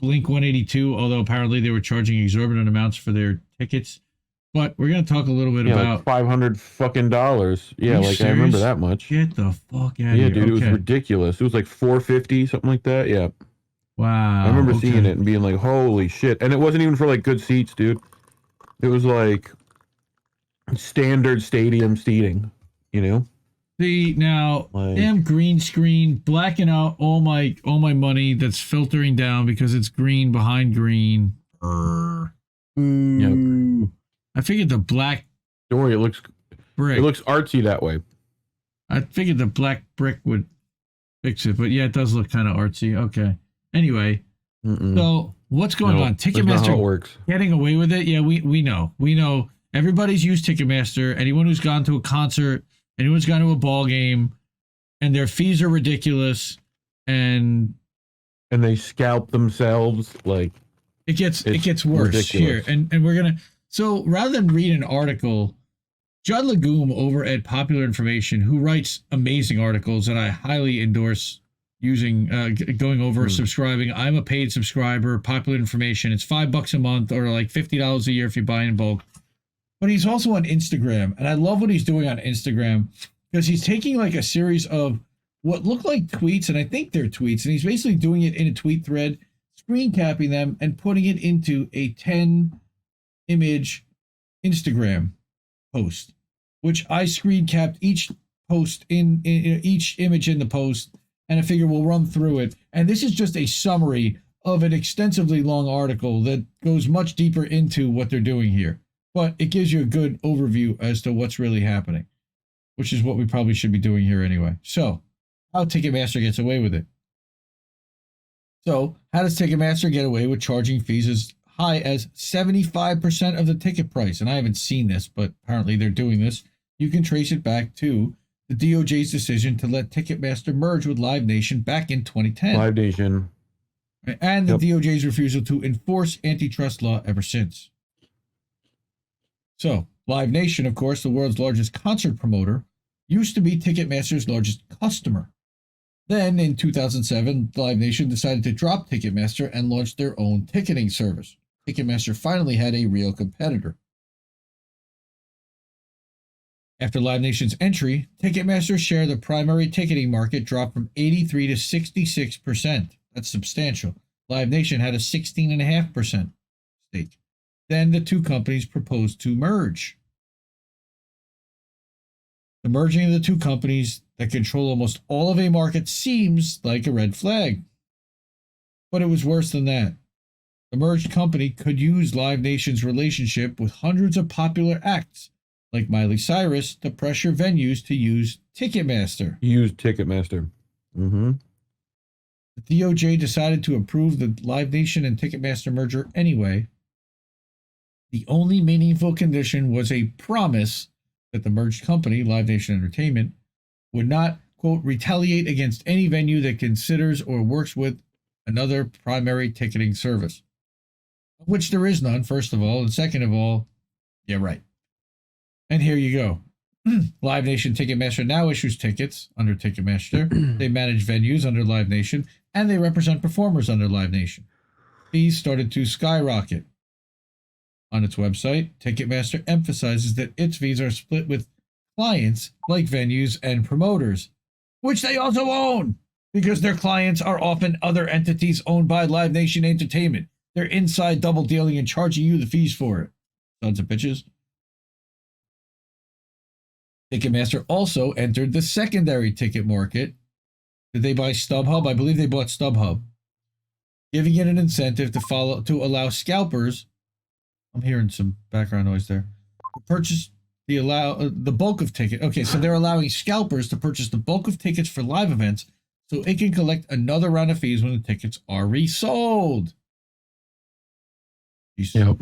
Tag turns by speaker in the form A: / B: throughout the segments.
A: Blink 182, although apparently they were charging exorbitant amounts for their tickets. But we're going to talk a little bit about...
B: like $500 fucking dollars. Yeah, like
A: serious?
B: I remember that much.
A: Get the fuck out of here.
B: Yeah, dude, it was ridiculous. It was like $450, something like that. Yeah.
A: Wow.
B: I remember seeing it and being like, holy shit. And it wasn't even for like good seats, dude. It was like standard stadium seating, you know?
A: See, now, damn green screen, blacking out all my money that's filtering down because it's green behind green. Yep. I figured the black...
B: Don't worry, it looks artsy that way.
A: I figured the black brick would fix it, but yeah, it does look kind of artsy. Okay. Anyway, so what's going on? Ticketmaster
B: works.
A: Getting away with it? Yeah, we know. We know. Everybody's used Ticketmaster. Anyone who's gone to a concert, anyone's gone to a ball game, and their fees are ridiculous, and
B: they scalp themselves. Like
A: it gets worse ridiculous. Here. And we're gonna... So rather than read an article, Judd Legum over at Popular Information, who writes amazing articles that I highly endorse using, going over, subscribing. I'm a paid subscriber, Popular Information. It's $5 a month or like $50 a year if you buy in bulk. But he's also on Instagram, and I love what he's doing on Instagram because he's taking like a series of what look like tweets, and I think they're tweets, and he's basically doing it in a tweet thread, screen capping them, and putting it into a 10-image Instagram post, which I screen capped each post in each image in the post, and I figure we'll run through it. And this is just a summary of an extensively long article that goes much deeper into what they're doing here. But it gives you a good overview as to what's really happening, which is what we probably should be doing here anyway. So, how Ticketmaster gets away with it. So, how does Ticketmaster get away with charging fees as high as 75% of the ticket price? And I haven't seen this, but apparently they're doing this. You can trace it back to the DOJ's decision to let Ticketmaster merge with Live Nation back in 2010.
B: Live Nation.
A: And the DOJ's refusal to enforce antitrust law ever since. So, Live Nation, of course, the world's largest concert promoter, used to be Ticketmaster's largest customer. Then, in 2007, Live Nation decided to drop Ticketmaster and launch their own ticketing service. Ticketmaster finally had a real competitor. After Live Nation's entry, Ticketmaster's share of the primary ticketing market dropped from 83 to 66%. That's substantial. Live Nation had a 16.5% stake. Then the two companies proposed to merge. The merging of the two companies that control almost all of a market seems like a red flag. But it was worse than that. The merged company could use Live Nation's relationship with hundreds of popular acts, like Miley Cyrus, to pressure venues to use Ticketmaster.
B: Mm-hmm.
A: The DOJ decided to approve the Live Nation and Ticketmaster merger anyway. The only meaningful condition was a promise that the merged company, Live Nation Entertainment, would not, quote, retaliate against any venue that considers or works with another primary ticketing service. Of which there is none, first of all, and second of all, yeah, right. And here you go. Live Nation Ticketmaster now issues tickets under Ticketmaster. They manage venues under Live Nation, and they represent performers under Live Nation. Fees started to skyrocket. On its website, Ticketmaster emphasizes that its fees are split with clients like venues and promoters, which they also own, because their clients are often other entities owned by Live Nation Entertainment. They're inside double dealing and charging you the fees for it. Sons of bitches. Ticketmaster also entered the secondary ticket market. Did they buy StubHub? I believe they bought StubHub, giving it an incentive to allow scalpers. I'm hearing some background noise there. To purchase the bulk of tickets. Okay, so they're allowing scalpers to purchase the bulk of tickets for live events, so it can collect another round of fees when the tickets are resold.
B: Yep.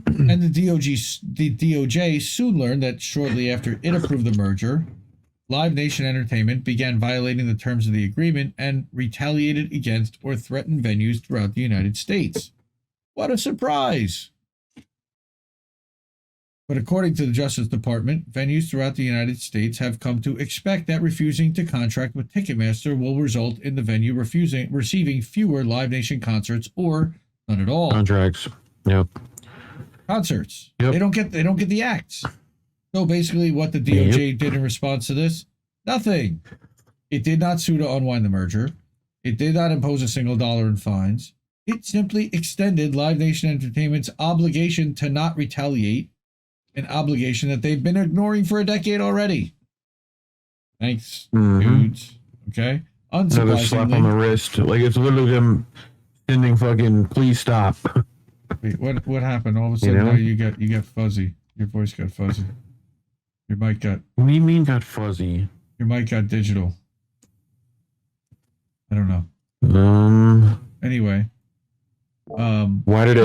A: And the DOJ soon learned that shortly after it approved the merger, Live Nation Entertainment began violating the terms of the agreement and retaliated against or threatened venues throughout the United States. What a surprise! But according to the Justice Department, venues throughout the United States have come to expect that refusing to contract with Ticketmaster will result in the venue receiving fewer Live Nation concerts or none at all.
B: Contracts. Yep.
A: Concerts.
B: Yep.
A: They don't get the acts. So basically what the DOJ did in response to this, nothing. It did not sue to unwind the merger. It did not impose a single dollar in fines. It simply extended Live Nation Entertainment's obligation to not retaliate, an obligation that they've been ignoring for a decade already. Thanks, dudes. Okay?
B: Another slap on the wrist. Like, it's literally them sending fucking, please stop.
A: Wait, what happened? All of a sudden, now you got fuzzy. Your voice got fuzzy. Your mic got...
B: What do you mean got fuzzy?
A: Your mic got digital. I don't know. Anyway.
B: Why did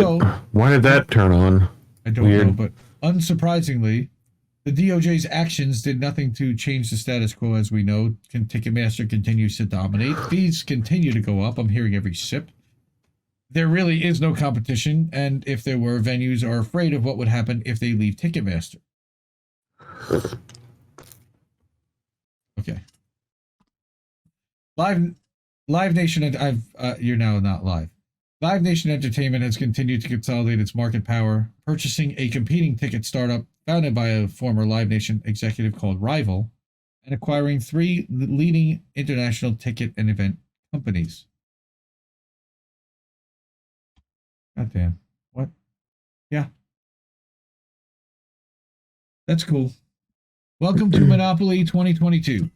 B: that turn on?
A: I don't know, but unsurprisingly, the DOJ's actions did nothing to change the status quo. As we know, Ticketmaster continues to dominate. Fees continue to go up. I'm hearing every sip. There really is no competition, and if there were, venues are afraid of what would happen if they leave Ticketmaster. Okay. Live Nation, you're now not live. Live Nation Entertainment has continued to consolidate its market power, purchasing a competing ticket startup founded by a former Live Nation executive called Rival, and acquiring 3 leading international ticket and event companies. Goddamn. What? Yeah. That's cool. Welcome to Monopoly 2022.